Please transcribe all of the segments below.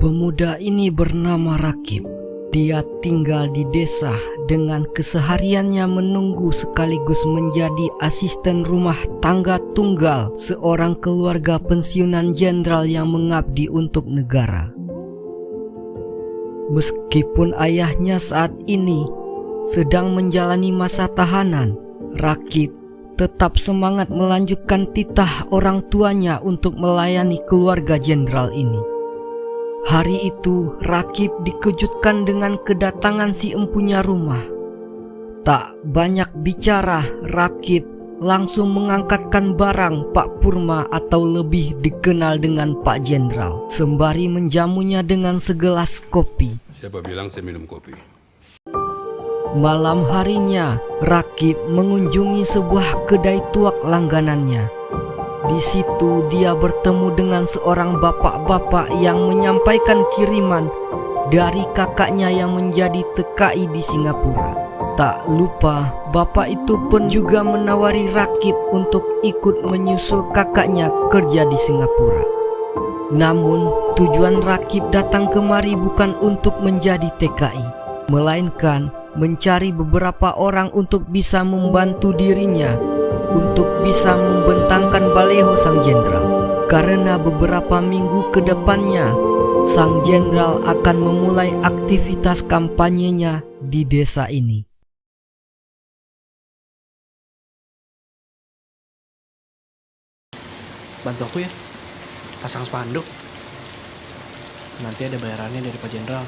Pemuda ini bernama Rakib. Dia tinggal di desa dengan kesehariannya menunggu sekaligus menjadi asisten rumah tangga tunggal seorang keluarga pensiunan jenderal yang mengabdi untuk negara. Meskipun ayahnya saat ini sedang menjalani masa tahanan, Rakib tetap semangat melanjutkan titah orang tuanya untuk melayani keluarga jenderal ini. Hari itu Rakib dikejutkan dengan kedatangan si empunya rumah. Tak banyak bicara, Rakib langsung mengangkatkan barang Pak Purma atau lebih dikenal dengan Pak Jenderal, sembari menjamunya dengan segelas kopi. Siapa bilang saya minum kopi? Malam harinya, Rakib mengunjungi sebuah kedai tuak langganannya. Di situ dia bertemu dengan seorang bapak-bapak yang menyampaikan kiriman dari kakaknya yang menjadi TKI di Singapura. Tak lupa, bapak itu pun juga menawari Rakib untuk ikut menyusul kakaknya kerja di Singapura. Namun, tujuan Rakib datang kemari bukan untuk menjadi TKI, melainkan mencari beberapa orang untuk bisa membantu dirinya untuk bisa membentangkan baleho sang jenderal. Karena beberapa minggu ke depannya, sang jenderal akan memulai aktivitas kampanyenya di desa ini. Bantu aku ya, pasang spanduk. Nanti ada bayarannya dari Pak Jenderal.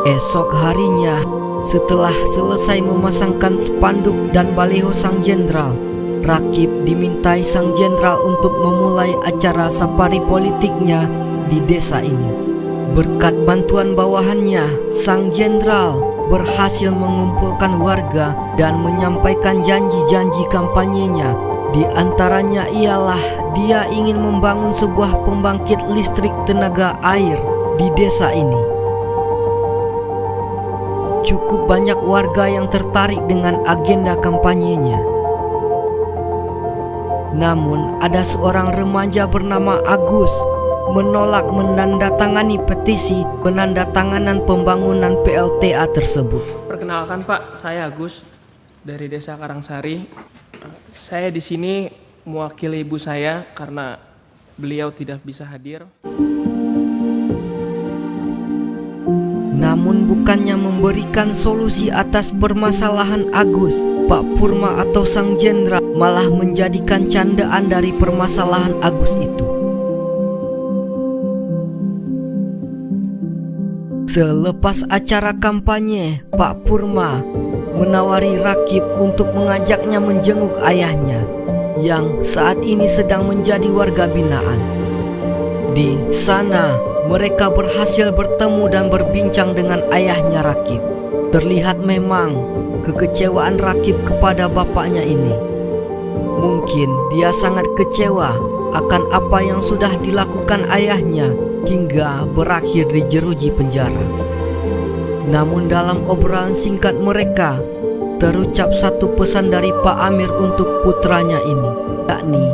Esok harinya, setelah selesai memasangkan spanduk dan baleho sang jenderal, Rakib dimintai sang jenderal untuk memulai acara safari politiknya di desa ini. Berkat bantuan bawahannya, sang jenderal berhasil mengumpulkan warga dan menyampaikan janji-janji kampanyenya. Di antaranya ialah dia ingin membangun sebuah pembangkit listrik tenaga air di desa ini. Cukup banyak warga yang tertarik dengan agenda kampanyenya. Namun ada seorang remaja bernama Agus menolak menandatangani petisi penandatanganan pembangunan PLTA tersebut. Perkenalkan Pak, saya Agus dari Desa Karangsari. Saya di sini mewakili ibu saya karena beliau tidak bisa hadir. Namun bukannya memberikan solusi atas permasalahan Agus, Pak Purma atau sang jenderal malah menjadikan candaan dari permasalahan Agus itu. Selepas acara kampanye, Pak Purma menawari Rakib untuk mengajaknya menjenguk ayahnya yang saat ini sedang menjadi warga binaan. Di sana mereka berhasil bertemu dan berbincang dengan ayahnya Rakib. Terlihat memang kekecewaan Rakib kepada bapaknya ini. Mungkin dia sangat kecewa akan apa yang sudah dilakukan ayahnya hingga berakhir di jeruji penjara. Namun dalam obrolan singkat mereka, terucap satu pesan dari Pak Amir untuk putranya ini, yakni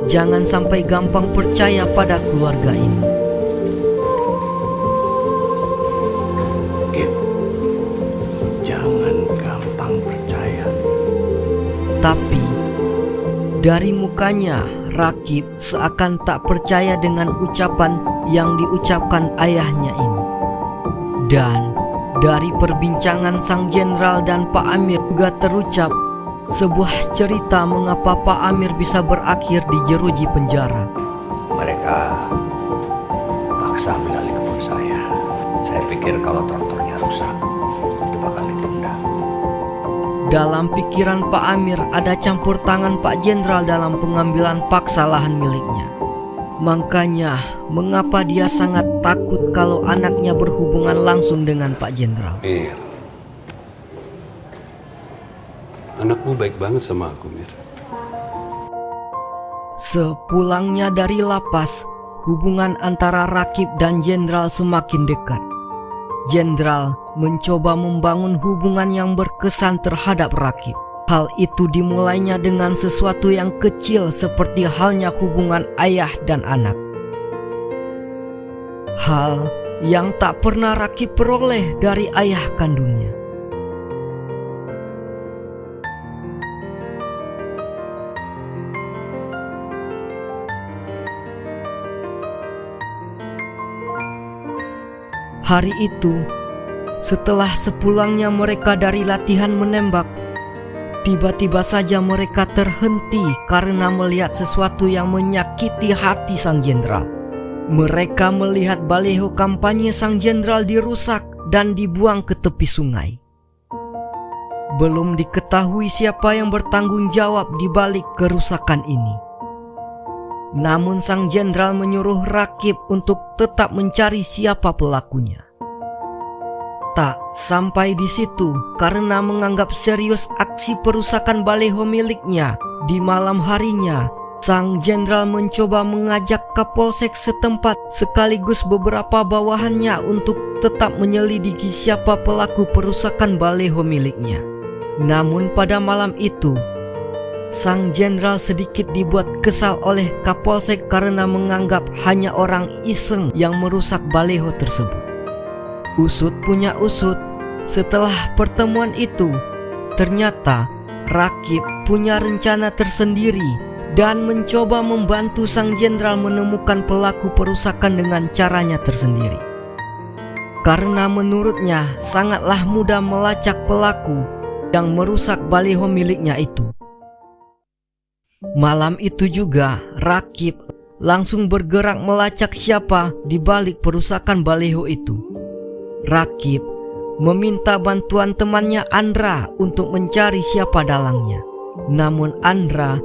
jangan sampai gampang percaya pada keluarga ini. Jangan gampang percaya. Tapi dari mukanya, Rakib seakan tak percaya dengan ucapan yang diucapkan ayahnya ini. Dan dari perbincangan sang jenderal dan Pak Amir juga terucap sebuah cerita mengapa Pak Amir bisa berakhir di jeruji penjara. Mereka paksa ambil alih kebun saya. Saya pikir kalau traktornya rusak, itu bakal ditunda. Dalam pikiran Pak Amir ada campur tangan Pak Jenderal dalam pengambilan paksa lahan miliknya. Makanya mengapa dia sangat takut kalau anaknya berhubungan langsung dengan Pak Jenderal. Mir, anakmu baik banget sama aku, Mir. Sepulangnya dari lapas, hubungan antara Rakib dan Jenderal semakin dekat. Jenderal mencoba membangun hubungan yang berkesan terhadap Rakib. Hal itu dimulainya dengan sesuatu yang kecil seperti halnya hubungan ayah dan anak. Hal yang tak pernah Rakib peroleh dari ayah kandungnya. Hari itu, setelah sepulangnya mereka dari latihan menembak, tiba-tiba saja mereka terhenti karena melihat sesuatu yang menyakiti hati sang jenderal. Mereka melihat baliho kampanye sang jenderal dirusak dan dibuang ke tepi sungai. Belum diketahui siapa yang bertanggung jawab di balik kerusakan ini. Namun sang jenderal menyuruh Rakib untuk tetap mencari siapa pelakunya. Tak sampai di situ, karena menganggap serius aksi perusakan baliho miliknya, di malam harinya sang jenderal mencoba mengajak Kapolsek setempat sekaligus beberapa bawahannya untuk tetap menyelidiki siapa pelaku perusakan baliho miliknya. Namun pada malam itu, sang jenderal sedikit dibuat kesal oleh Kapolsek karena menganggap hanya orang iseng yang merusak baliho tersebut. Usut punya usut, setelah pertemuan itu, ternyata Rakib punya rencana tersendiri dan mencoba membantu sang jenderal menemukan pelaku perusakan dengan caranya tersendiri. Karena menurutnya sangatlah mudah melacak pelaku yang merusak baliho miliknya itu. Malam itu juga Rakib langsung bergerak melacak siapa di balik perusakan baliho itu. Rakib meminta bantuan temannya Andra untuk mencari siapa dalangnya. Namun Andra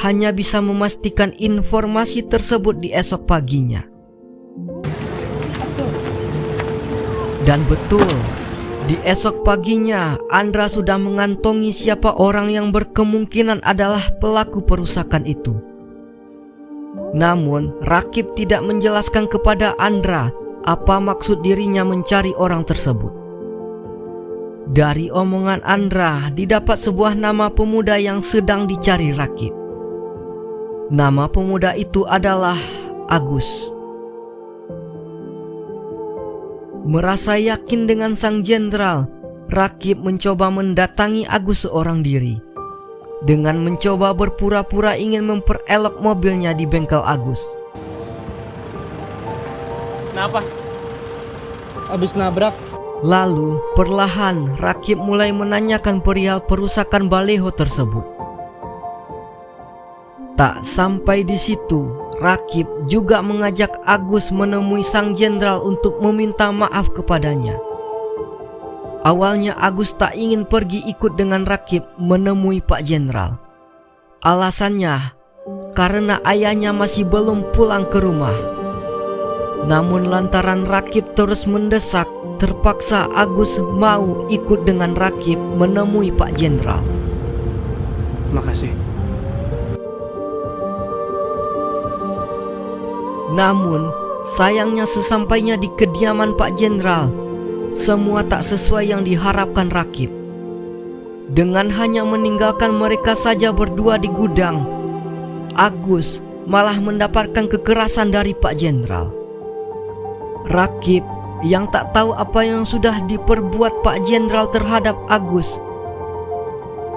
hanya bisa memastikan informasi tersebut di esok paginya. Dan betul, di esok paginya Andra sudah mengantongi siapa orang yang berkemungkinan adalah pelaku perusakan itu. Namun Rakib tidak menjelaskan kepada Andra apa maksud dirinya mencari orang tersebut. Dari omongan Andra didapat sebuah nama pemuda yang sedang dicari Rakib. Nama pemuda itu adalah Agus. Merasa yakin dengan sang jenderal, Rakib mencoba mendatangi Agus seorang diri. Dengan mencoba berpura-pura ingin memperelok mobilnya di bengkel Agus. Kenapa? Habis nabrak. Lalu perlahan Rakib mulai menanyakan perihal perusakan baliho tersebut. Tak sampai di situ, Rakib juga mengajak Agus menemui sang jenderal untuk meminta maaf kepadanya. Awalnya Agus tak ingin pergi ikut dengan Rakib menemui Pak Jenderal. Alasannya karena ayahnya masih belum pulang ke rumah. Namun lantaran Rakib terus mendesak, terpaksa Agus mau ikut dengan Rakib menemui Pak Jenderal. Makasih. Namun sayangnya sesampainya di kediaman Pak Jenderal, semua tak sesuai yang diharapkan Rakib. Dengan hanya meninggalkan mereka saja berdua di gudang, Agus malah mendapatkan kekerasan dari Pak Jenderal. Rakib yang tak tahu apa yang sudah diperbuat Pak Jenderal terhadap Agus.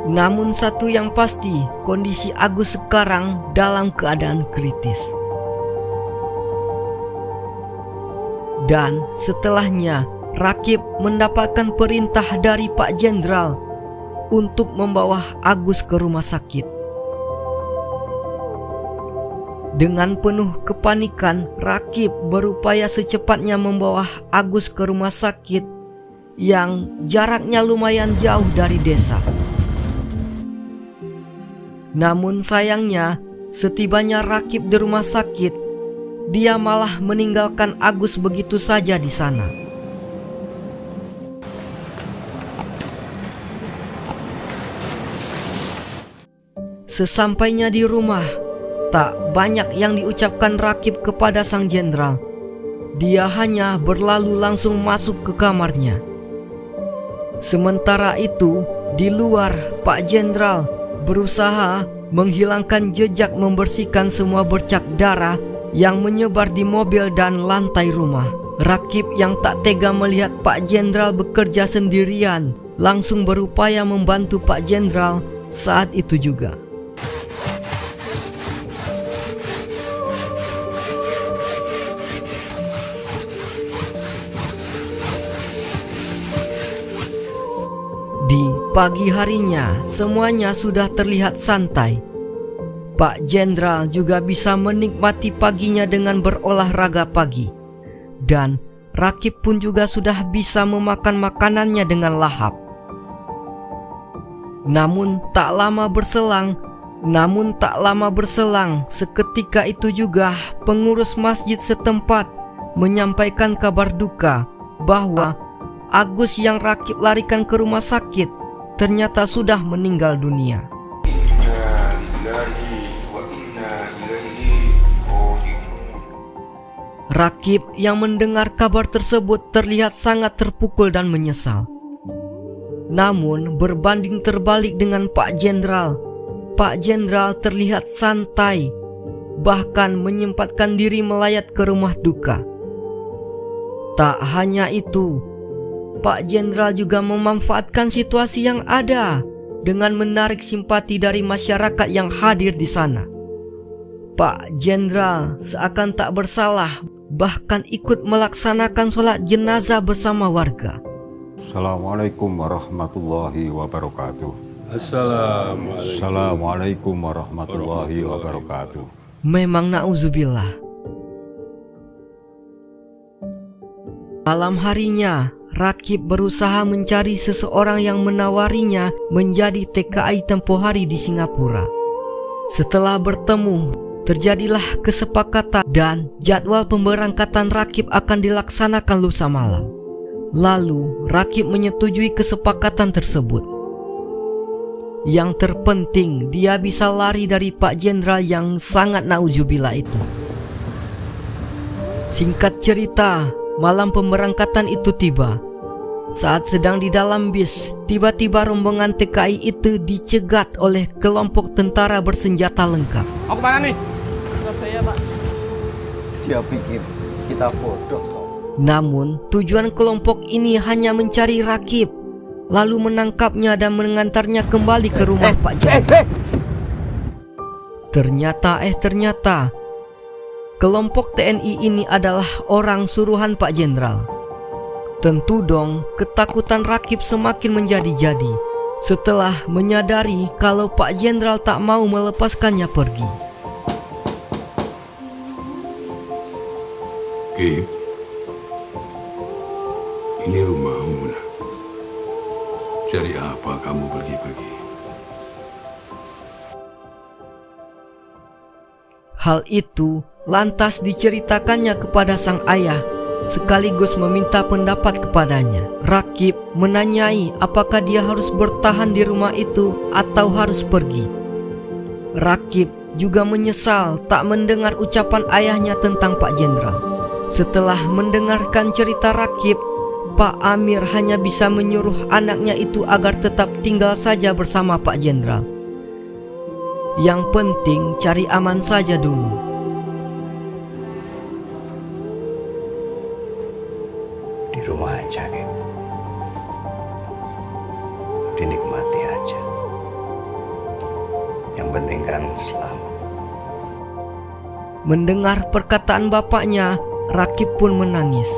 Namun satu yang pasti, kondisi Agus sekarang dalam keadaan kritis. Dan setelahnya, Rakib mendapatkan perintah dari Pak Jenderal untuk membawa Agus ke rumah sakit. Dengan penuh kepanikan, Rakib berupaya secepatnya membawa Agus ke rumah sakit yang jaraknya lumayan jauh dari desa. Namun sayangnya, setibanya Rakib di rumah sakit, dia malah meninggalkan Agus begitu saja di sana. Sesampainya di rumah, tak banyak yang diucapkan Rakib kepada sang jenderal. Dia hanya berlalu langsung masuk ke kamarnya. Sementara itu, Di luar, Pak Jenderal berusaha menghilangkan jejak, membersihkan semua bercak darah yang menyebar di mobil dan lantai rumah. Rakib yang tak tega melihat Pak Jenderal bekerja sendirian langsung berupaya membantu Pak Jenderal saat itu juga. Di pagi harinya, semuanya sudah terlihat santai. Pak Jenderal juga bisa menikmati paginya dengan berolahraga pagi. Dan Rakib pun juga sudah bisa memakan makanannya dengan lahap. Namun tak lama berselang, seketika itu juga pengurus masjid setempat menyampaikan kabar duka bahwa Agus yang Rakib larikan ke rumah sakit ternyata sudah meninggal dunia. Rakib yang mendengar kabar tersebut terlihat sangat terpukul dan menyesal. Namun berbanding terbalik dengan Pak Jenderal, Pak Jenderal terlihat santai, bahkan menyempatkan diri melayat ke rumah duka. Tak hanya itu, Pak Jenderal juga memanfaatkan situasi yang ada dengan menarik simpati dari masyarakat yang hadir di sana. Pak Jenderal seakan tak bersalah, bahkan ikut melaksanakan sholat jenazah bersama warga. Assalamualaikum warahmatullahi wabarakatuh. Assalamualaikum. Assalamualaikum warahmatullahi wabarakatuh. Memang na'udzubillah. Malam harinya, Rakib berusaha mencari seseorang yang menawarinya menjadi TKI tempoh hari di Singapura. Setelah bertemu, terjadilah kesepakatan dan jadwal pemberangkatan Rakib akan dilaksanakan lusa malam. Lalu Rakib menyetujui kesepakatan tersebut. Yang terpenting, dia bisa lari dari Pak Jenderal yang sangat na'udzubillah itu. Singkat cerita, malam pemberangkatan itu tiba. Saat sedang di dalam bis, tiba-tiba rombongan TKI itu dicegat oleh kelompok tentara bersenjata lengkap. Mau kemana nih? Surabaya, Pak. Dia pikir kita bodoh, Sob. Namun tujuan kelompok ini hanya mencari Rakib, lalu menangkapnya dan mengantarnya kembali ke rumah Pak Jenderal. Ternyata kelompok TNI ini adalah orang suruhan Pak Jenderal. Tentu dong, ketakutan Rakib semakin menjadi-jadi setelah menyadari kalau Pak Jenderal tak mau melepaskannya pergi. Kip, ini rumahmu, nak. Cari apa kamu pergi-pergi? Hal itu lantas diceritakannya kepada sang ayah, sekaligus meminta pendapat kepadanya. Rakib menanyai apakah dia harus bertahan di rumah itu atau harus pergi. Rakib juga menyesal tak mendengar ucapan ayahnya tentang Pak Jenderal. Setelah mendengarkan cerita Rakib, Pak Amir hanya bisa menyuruh anaknya itu agar tetap tinggal saja bersama Pak Jenderal. Yang penting cari aman saja dulu. Di rumah aja, Kip. Dinikmati aja. Yang penting kan selamat. Mendengar perkataan bapaknya, Rakib pun menangis.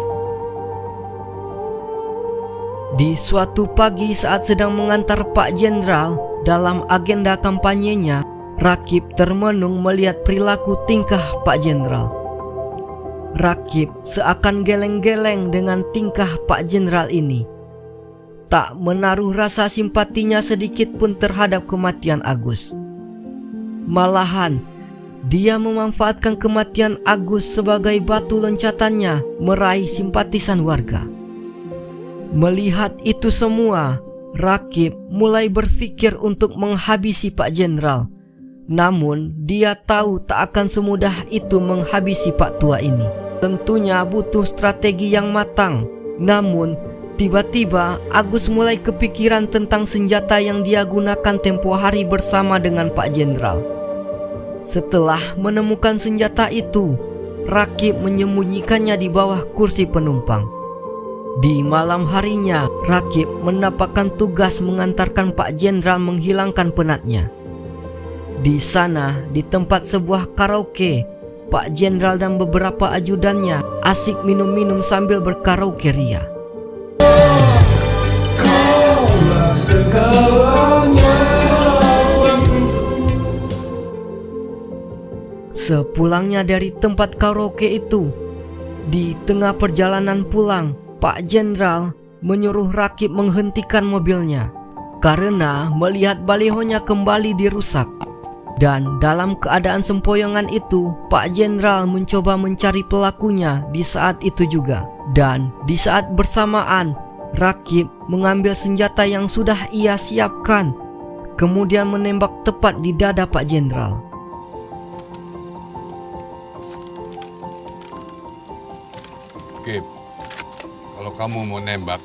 Di suatu pagi saat sedang mengantar Pak Jenderal dalam agenda kampanyenya, Rakib termenung melihat perilaku tingkah Pak Jenderal. Rakib seakan geleng-geleng dengan tingkah Pak Jenderal ini. Tak menaruh rasa simpatinya sedikit pun terhadap kematian Agus. Malahan, dia memanfaatkan kematian Agus sebagai batu loncatannya meraih simpatisan warga. Melihat itu semua, Rakib mulai berpikir untuk menghabisi Pak Jenderal. Namun dia tahu tak akan semudah itu menghabisi Pak Tua ini. Tentunya butuh strategi yang matang. Namun Tiba-tiba Agus mulai kepikiran tentang senjata yang dia gunakan tempo hari bersama dengan Pak Jenderal. Setelah menemukan senjata itu, Rakib menyembunyikannya di bawah kursi penumpang. Di malam harinya, Rakib mendapatkan tugas mengantarkan Pak Jenderal menghilangkan penatnya. Di sana, di tempat sebuah karaoke, Pak Jenderal dan beberapa ajudannya asik minum-minum sambil berkaraoke ria. Sepulangnya dari tempat karaoke itu, di tengah perjalanan pulang, Pak Jenderal menyuruh Rakib menghentikan mobilnya karena melihat balihonya kembali dirusak. Dan dalam keadaan sempoyongan itu, Pak Jenderal mencoba mencari pelakunya di saat itu juga. Dan di saat bersamaan, Rakib mengambil senjata yang sudah ia siapkan, kemudian menembak tepat di dada Pak Jenderal. Kip, kalau kamu mau nembak,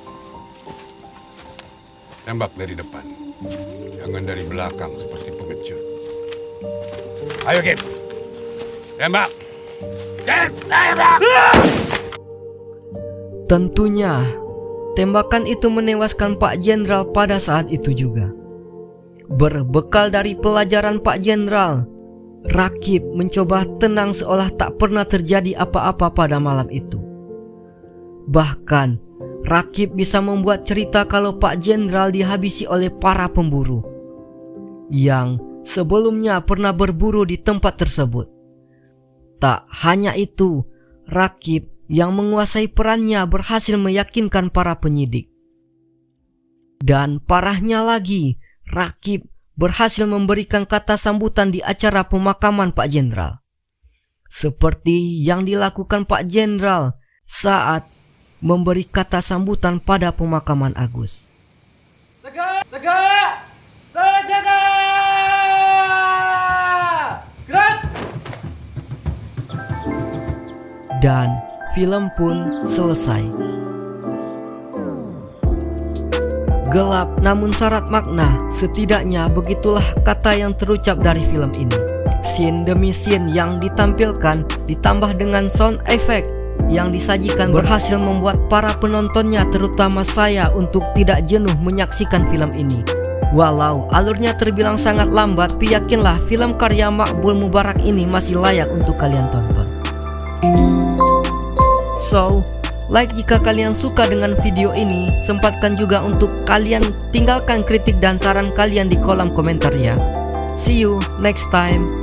tembak dari depan. Jangan dari belakang seperti pengecut. Ayo, Kip. Tembak. Kip, tembak! Tentunya, tembakan itu menewaskan Pak Jenderal pada saat itu juga. Berbekal dari pelajaran Pak Jenderal, Rakib mencoba tenang seolah tak pernah terjadi apa-apa pada malam itu. Bahkan, Rakib bisa membuat cerita kalau Pak Jenderal dihabisi oleh para pemburu yang sebelumnya pernah berburu di tempat tersebut. Tak hanya itu, Rakib yang menguasai perannya berhasil meyakinkan para penyidik. Dan parahnya lagi, Rakib berhasil memberikan kata sambutan di acara pemakaman Pak Jenderal, seperti yang dilakukan Pak Jenderal saat memberi kata sambutan pada pemakaman Agus. Tegak! Tegak! Senjata! Gerak! Dan film pun selesai. Gelap namun syarat makna, setidaknya begitulah kata yang terucap dari film ini. Scene demi scene yang ditampilkan ditambah dengan sound effect yang disajikan berhasil membuat para penontonnya, terutama saya, untuk tidak jenuh menyaksikan film ini. Walau alurnya terbilang sangat lambat, yakinlah film karya Maqbul Mubarak ini masih layak untuk kalian tonton. So, like jika kalian suka dengan video ini, sempatkan juga untuk kalian tinggalkan kritik dan saran kalian di kolom komentar ya. See you next time.